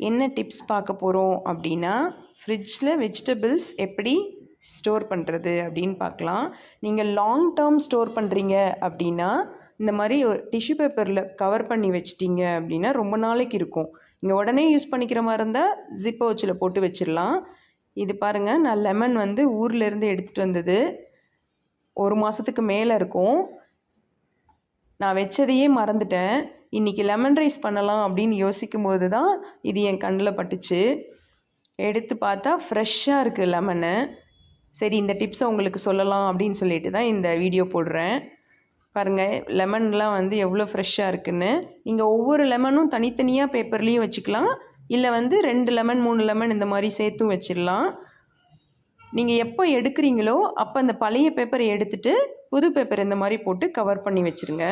என்ன டிப்ஸ் பார்க்க போகிறோம் அப்படின்னா, ஃப்ரிட்ஜில் வெஜிடபிள்ஸ் எப்படி ஸ்டோர் பண்ணுறது அப்படின்னு பார்க்கலாம். நீங்கள் லாங் டேர்ம் ஸ்டோர் பண்ணுறீங்க அப்படின்னா, இந்த மாதிரி ஒரு டிஷ்யூ பேப்பரில் கவர் பண்ணி வச்சிட்டிங்க அப்படின்னா ரொம்ப நாளைக்கு இருக்கும். நீங்கள் உடனே யூஸ் பண்ணிக்கிற மாதிரி இருந்தால் ஜிப் பவுச்சில் போட்டு வச்சிடலாம். இது பாருங்கள், நான் லெமன் வந்து ஊர்லேருந்து எடுத்துகிட்டு வந்தது. 1 மாதத்துக்கு மேலே இருக்கும். நான் வச்சதையே மறந்துட்டேன். இன்றைக்கி லெமன் ரைஸ் பண்ணலாம் அப்படின்னு யோசிக்கும் போது தான் இது என் கண்ணில் பட்டுச்சு. எடுத்து பார்த்தா ஃப்ரெஷ்ஷாக இருக்குது லெமனு. சரி, இந்த டிப்ஸை உங்களுக்கு சொல்லலாம் அப்படின்னு சொல்லிட்டு தான் இந்த வீடியோ போடுறேன். பாருங்கள், லெமன்லாம் வந்து எவ்வளோ ஃப்ரெஷ்ஷாக இருக்குன்னு. நீங்கள் ஒவ்வொரு லெமனும் தனித்தனியாக பேப்பர்லேயும் வச்சுக்கலாம், இல்லை வந்து 2 லெமன் 3 லெமன் இந்த மாதிரி சேர்த்தும் வச்சிடலாம். நீங்கள் எப்போ எடுக்கிறீங்களோ அப்போ அந்த பழைய பேப்பரை எடுத்துகிட்டு புது பேப்பர் இந்த மாதிரி போட்டு கவர் பண்ணி வச்சுருங்க.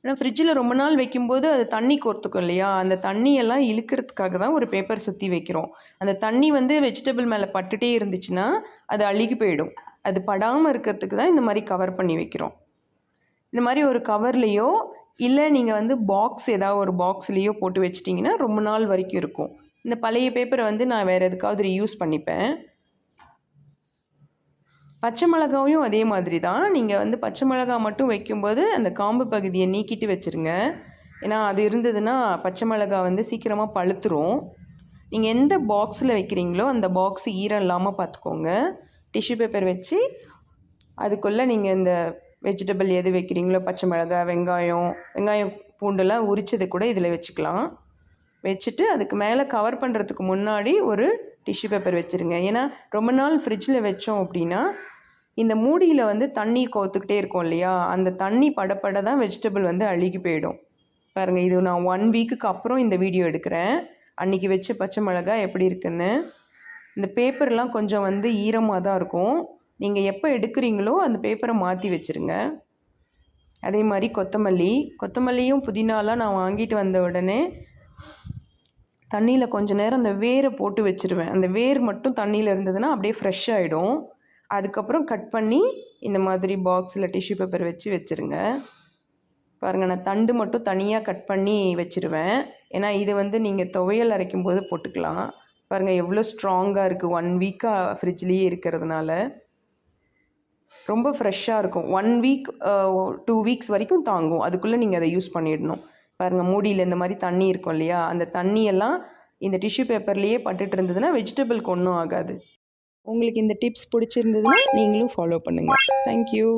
ஏன்னா ஃப்ரிட்ஜில் ரொம்ப நாள் வைக்கும்போது அது தண்ணி கோர்த்துக்கும் இல்லையா, அந்த தண்ணியெல்லாம் இழுக்கிறதுக்காக தான் ஒரு பேப்பர் சுற்றி வைக்கிறோம். அந்த தண்ணி வந்து வெஜிடபிள் மேலே பட்டுகிட்டே இருந்துச்சுன்னா அது அழுகி போயிடும். அது படாமல் இருக்கிறதுக்கு தான் இந்த மாதிரி கவர் பண்ணி வைக்கிறோம். இந்த மாதிரி ஒரு கவர்லேயோ இல்லை நீங்கள் வந்து பாக்ஸ் ஏதாவது ஒரு பாக்ஸ்லேயோ போட்டு வச்சிட்டிங்கன்னா ரொம்ப நாள் வரைக்கும் இருக்கும். இந்த பழைய பேப்பரை வந்து நான் வேறு எதுக்காவது ரீயூஸ் பண்ணிப்பேன். பச்சை மிளகாயும் அதே மாதிரி தான். நீங்கள் வந்து பச்சை மிளகா மட்டும் வைக்கும்போது அந்த காம்பு பகுதியை நீக்கிட்டு வச்சுருங்க. ஏன்னா அது இருந்ததுன்னா பச்சை மிளகா வந்து சீக்கிரமாக பழுத்துரும். நீங்கள் எந்த பாக்ஸில் வைக்கிறீங்களோ அந்த பாக்ஸ் ஈரம் இல்லாமல் பார்த்துக்கோங்க. டிஷ்யூ பேப்பர் வச்சு அதுக்குள்ளே நீங்கள் இந்த வெஜிடபிள் எது வைக்கிறீங்களோ, பச்சை மிளகா, வெங்காயம் பூண்டெல்லாம் உரிச்சது கூட இதில் வச்சுக்கலாம். வச்சுட்டு அதுக்கு மேலே கவர் பண்ணுறதுக்கு முன்னாடி ஒரு டிஷ்யூ பேப்பர் வச்சுருங்க. ஏன்னா ரொம்ப நாள் ஃப்ரிட்ஜில் வச்சோம் அப்படின்னா இந்த மூடியில் வந்து தண்ணி கோத்துக்கிட்டே இருக்கும் இல்லையா, அந்த தண்ணி படப்பட தான் வெஜிடபிள் வந்து அழுகி போயிடும். பாருங்கள், இது நான் 1 வீக்குக்கு அப்புறம் இந்த வீடியோ எடுக்கிறேன். அன்றைக்கி வச்ச பச்சை மிளகா எப்படி இருக்குன்னு. இந்த பேப்பர்லாம் கொஞ்சம் வந்து ஈரமாக தான் இருக்கும். நீங்கள் எப்போ எடுக்கிறீங்களோ அந்த பேப்பரை மாற்றி வச்சுருங்க. அதே மாதிரி கொத்தமல்லியும் புதினாலாம் நான் வாங்கிட்டு வந்த உடனே தண்ணியில் கொஞ்சம் நேரம் அந்த வேரை போட்டு வச்சுருவேன். அந்த வேர் மட்டும் தண்ணியில் இருந்ததுன்னா அப்படியே ஃப்ரெஷ் ஆகிடும். அதுக்கப்புறம் கட் பண்ணி இந்த மாதிரி பாக்ஸில் டிஷ்யூ பேப்பர் வச்சு வச்சுருங்க. பாருங்கள், நான் தண்டு மட்டும் தனியாக கட் பண்ணி வச்சுருவேன். ஏன்னா இது வந்து நீங்கள் துவையல் அரைக்கும் போது போட்டுக்கலாம். பாருங்கள் எவ்வளோ ஸ்ட்ராங்காக இருக்குது. 1 வீக்காக ஃப்ரிட்ஜ்லேயே இருக்கிறதுனால ரொம்ப ஃப்ரெஷ்ஷாக இருக்கும். 1 வீக் 2 வீக்ஸ் வரைக்கும் தாங்கும். அதுக்குள்ளே நீங்கள் அதை யூஸ் பண்ணிடணும். பாருங்கள், மூடியில் இந்த மாதிரி தண்ணி இருக்கும் இல்லையா, அந்த தண்ணியெல்லாம் இந்த டிஷ்யூ பேப்பர்லேயே பட்டுட்டு இருந்ததுன்னா வெஜிடபிளுக்கு ஒன்றும் ஆகாது. உங்களுக்கு இந்த டிப்ஸ் பிடிச்சிருந்ததுன்னா நீங்களும் ஃபாலோ பண்ணுங்கள். தேங்க்யூ.